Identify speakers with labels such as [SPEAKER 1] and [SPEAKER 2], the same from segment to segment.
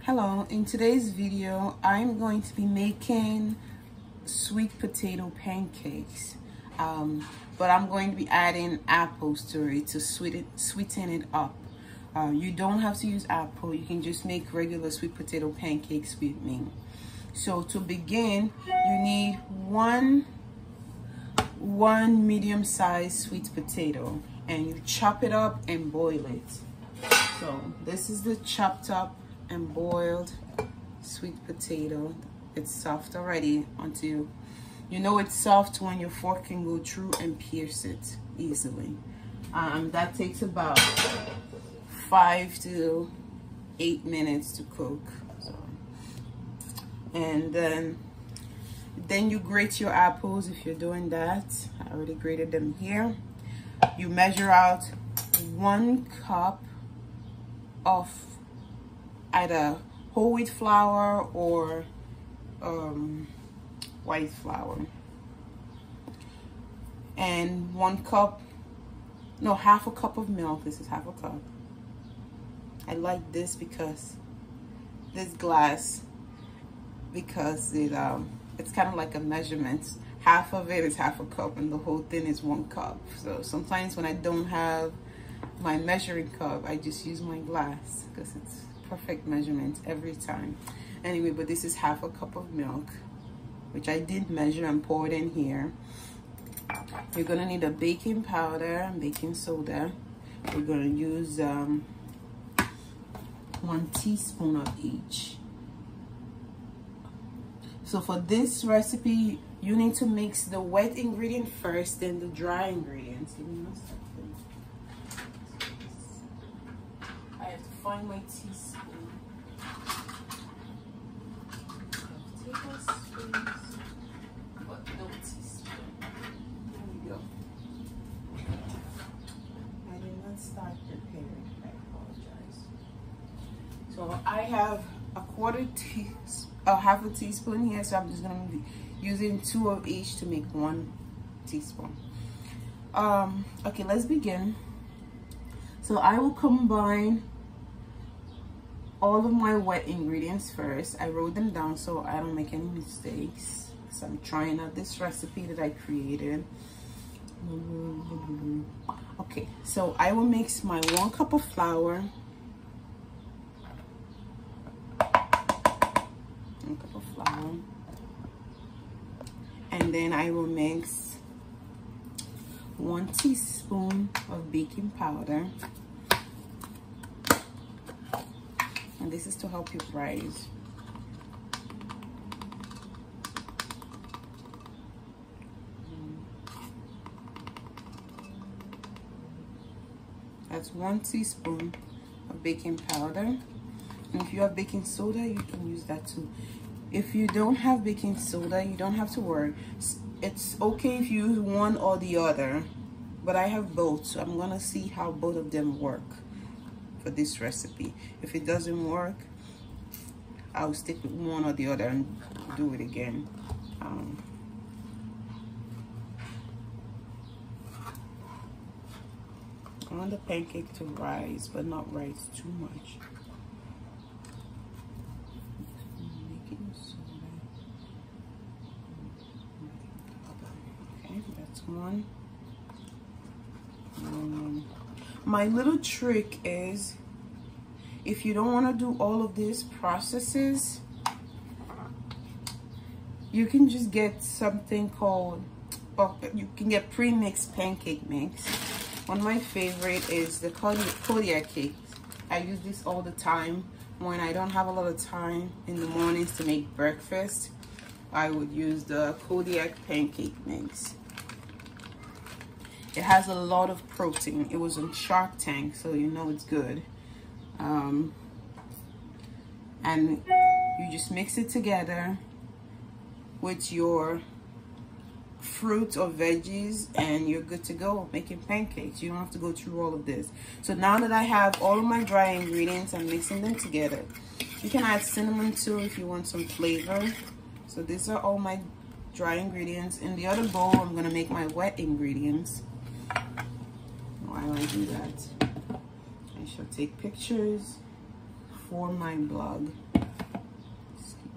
[SPEAKER 1] Hello, in today's video I'm going to be making sweet potato pancakes, but I'm going to be adding apples to it to sweeten it up. You don't have to use apple, you can just make regular sweet potato pancakes with me. So to begin, you need one medium-sized sweet potato, and you chop it up and boil it. So this is the chopped up and boiled sweet potato. It's soft already until you know it's soft when your fork can go through and pierce it easily. That takes about 5 to 8 minutes to cook. So, and then you grate your apples if you're doing that. I already grated them here. You measure out 1 cup of either whole wheat flour or white flour, and half a cup of milk. This is half a cup. I like this because this glass, because it's kind of like a measurement. Half of it is half a cup and the whole thing is 1 cup. So sometimes when I don't have my measuring cup, I just use my glass because it's perfect measurement every time. Anyway, but this is half a cup of milk, which I did measure and pour it in here. You're gonna need a baking powder and baking soda. We're gonna use 1 teaspoon of each. So for this recipe, you need to mix the wet ingredient first, then the dry ingredients. Give me 1 second. I have to find my teaspoon. Tablespoons, but no teaspoon. There we go. I did not start preparing. I apologize. So I have half a teaspoon here, so I'm just gonna be using 2 of each to make 1 teaspoon. Okay, let's begin. So I will combine all of my wet ingredients first. I wrote them down so I don't make any mistakes, so I'm trying out this recipe that I created. Okay, so I will mix my 1 cup of flour, 1 cup of flour, and then I will mix 1 teaspoon of baking powder, and this is to help it rise. That's 1 teaspoon of baking powder, and if you have baking soda, you can use that too. If you don't have baking soda, you don't have to worry. It's okay if you use one or the other, but I have both, so I'm gonna see how both of them work for this recipe. If it doesn't work, I'll stick with one or the other and do it again. I want the pancake to rise, but not rise too much. Okay, that's 1. My little trick is, if you don't want to do all of these processes, you can just get something called, you can get pre-mixed pancake mix. One of my favorite is the Kodiak cake. I use this all the time when I don't have a lot of time in the mornings to make breakfast. I would use the Kodiak pancake mix. It has a lot of protein. It was on Shark Tank, so you know it's good. And you just mix it together with your fruit or veggies, and you're good to go making pancakes. You don't have to go through all of this. So now that I have all of my dry ingredients, I'm mixing them together. You can add cinnamon too if you want some flavor. So these are all my dry ingredients. In the other bowl, I'm gonna make my wet ingredients. While I do that, I shall take pictures for my blog.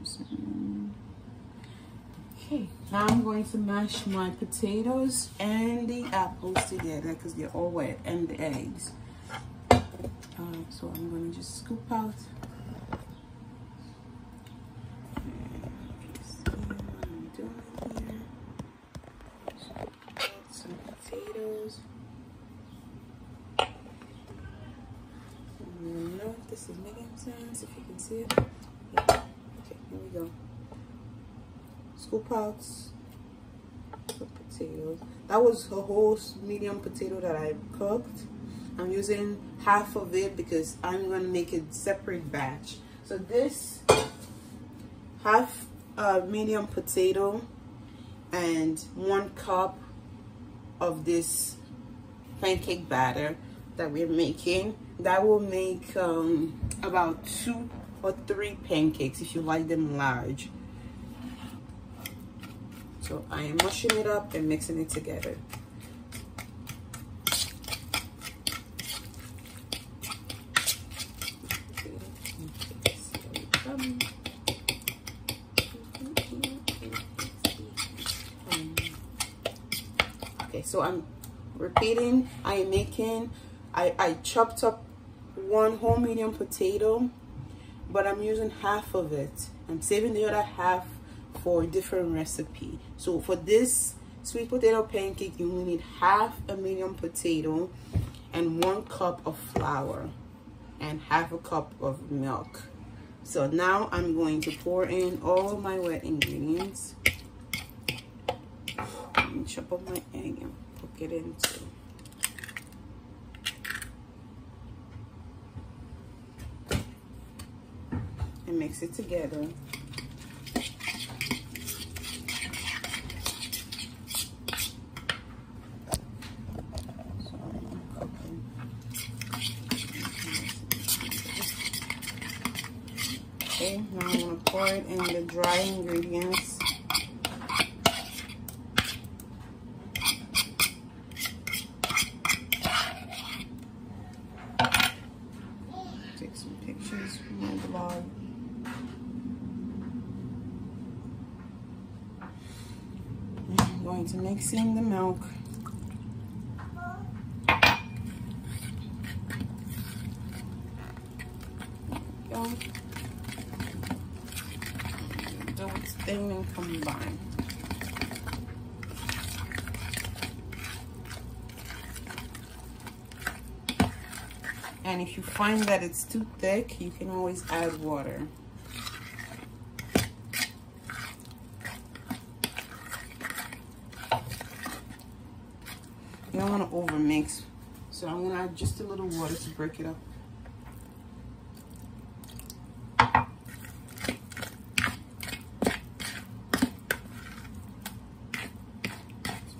[SPEAKER 1] Excuse me. Okay, now I'm going to mash my potatoes and the apples together because they're all wet, and the eggs. So I'm going to just scoop out. Some potatoes. I don't know if this is making sense, if you can see it. Yeah. Okay, here we go. Scoop out the potatoes. That was a whole medium potato that I cooked. I'm using half of it because I'm going to make a separate batch. So this half medium potato and 1 cup of this pancake batter that we're making, that will make about 2 or 3 pancakes if you like them large. So I am mushing it up and mixing it together. Okay, so I'm repeating. I chopped up 1 whole medium potato, but I'm using half of it. I'm saving the other half for a different recipe. So for this sweet potato pancake, you will need half a medium potato and 1 cup of flour and half a cup of milk. So now I'm going to pour in all my wet ingredients. Let me chop up my egg and cook it in too. And mix it together. Okay, now I'm going to pour it in the dry ingredients. Take some pictures from my blog. I'm going to mix in the milk. There we go. Do its thing and combine. And if you find that it's too thick, you can always add water. You don't want to overmix, so I'm going to add just a little water to break it up.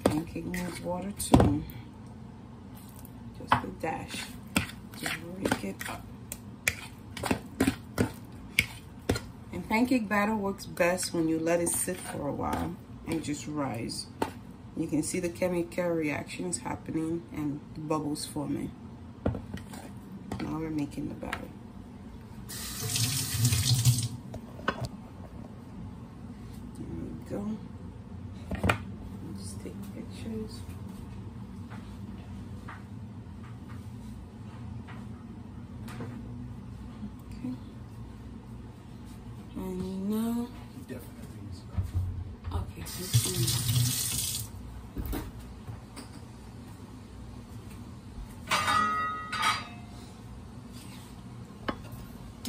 [SPEAKER 1] Pancake needs water too. Just a dash to break it up. And pancake batter works best when you let it sit for a while and just rise. You can see the chemical reactions happening and the bubbles forming. Now we're making the batter. There we go. Just take pictures. Okay. And now. Okay, let's see.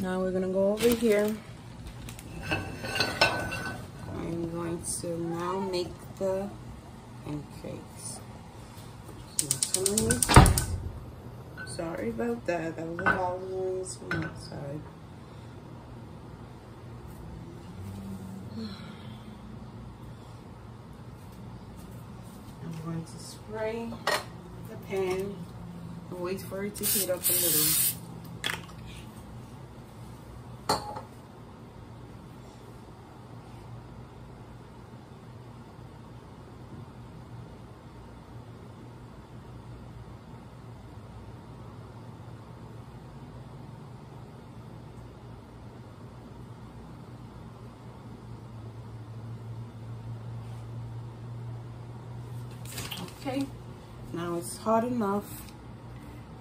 [SPEAKER 1] Now we're gonna go over here. I'm going to now make the pancakes. Sorry about that. That was a lot of noise from outside. I'm going to spray the pan and wait for it to heat up a little. Okay, now it's hot enough.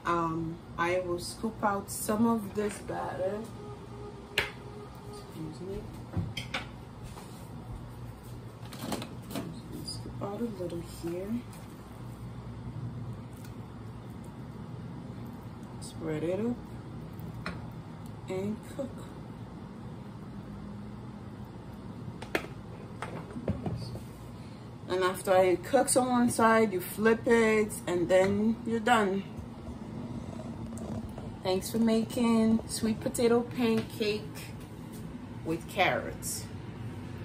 [SPEAKER 1] I will scoop out some of this batter. Excuse me. Scoop out a little here. Spread it up and cook. And after it cooks on one side, you flip it and then you're done. Thanks for making sweet potato pancake with carrots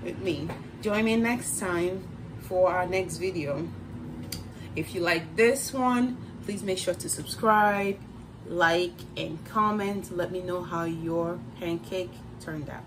[SPEAKER 1] with me. Join me next time for our next video. If you like this one, please make sure to subscribe, like, and comment. Let me know how your pancake turned out.